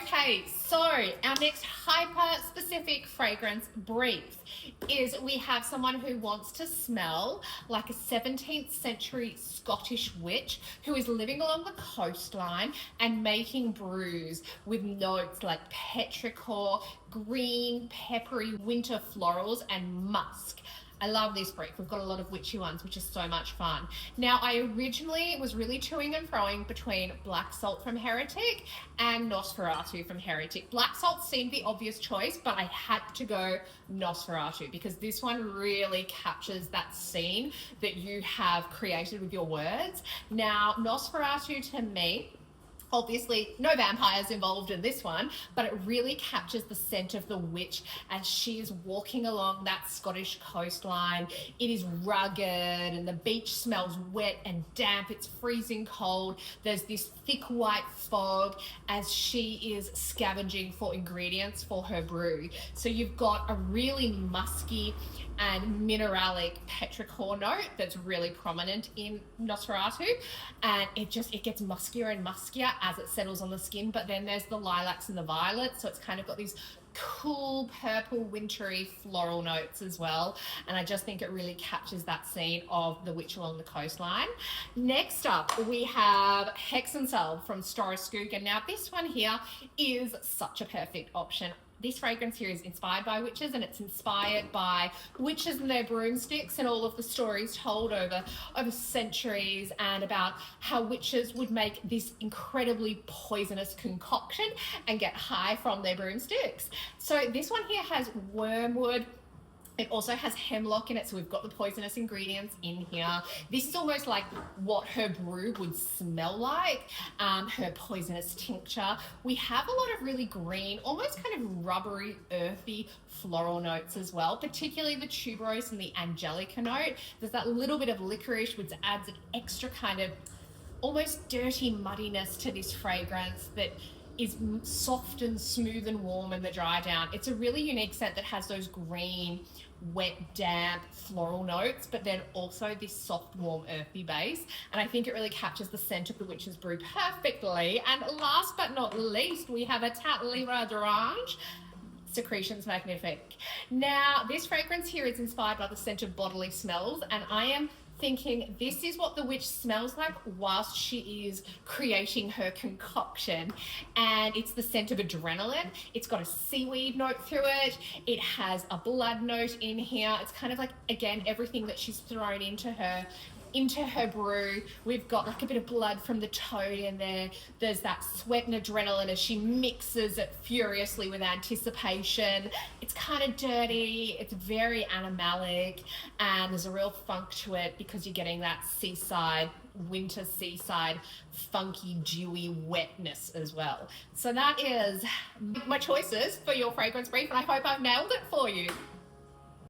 Okay, so our next hyper-specific fragrance brief is we have someone who wants to smell like a 17th century Scottish witch who is living along the coastline and making brews with notes like petrichor, green, peppery winter florals, and musk. I love this brief. We've got a lot of witchy ones, which is so much fun. Now, I originally was really toing and froing between Black Salt from Heretic and Nosferatu from Heretic. Black Salt seemed the obvious choice, but I had to go Nosferatu because this one really captures that scene that you have created with your words. Now, Nosferatu to me, obviously no vampires involved in this one, but it really captures the scent of the witch as she is walking along that Scottish coastline. It is rugged and the beach smells wet and damp. It's freezing cold. There's this thick white fog as she is scavenging for ingredients for her brew. So you've got a really musky and mineralic petrichor note that's really prominent in Nosferatu, and it gets muskier and muskier as it settles on the skin. But then there's the lilacs and the violets, so it's kind of got these cool purple wintry floral notes as well, and I just think it really captures that scene of the witch along the coastline. Next up we have Hexensalve from Skoog, and now this one here is such a perfect option. This fragrance here is inspired by witches, and it's inspired by witches and their broomsticks and all of the stories told over centuries, and about how witches would make this incredibly poisonous concoction and get high from their broomsticks. So this one here has wormwood. It also has hemlock in it, so we've got the poisonous ingredients in here. This is almost like what her brew would smell like, her poisonous tincture. We have a lot of really green, almost kind of rubbery, earthy floral notes as well, particularly the tuberose and the angelica note. There's that little bit of licorice, which adds an extra kind of almost dirty muddiness to this fragrance that is soft and smooth and warm in the dry down. It's a really unique scent that has those green, wet, damp floral notes, but then also this soft, warm, earthy base. And I think it really captures the scent of the witch's brew perfectly. And last but not least, we have a Tat Lira d'Orange. Secretions Magnifique. Now, this fragrance here is inspired by the scent of bodily smells, and I am thinking this is what the witch smells like whilst she is creating her concoction. And it's the scent of adrenaline. It's got a seaweed note through it. It has a blood note in here. It's kind of like, again, everything that she's thrown into her brew. We've got like a bit of blood from the toad in there. There's that sweat and adrenaline as she mixes it furiously with anticipation. It's kind of dirty, it's very animalic, and there's a real funk to it because you're getting that winter seaside, funky, dewy wetness as well. So that is my choices for your fragrance brief, and I hope I've nailed it for you.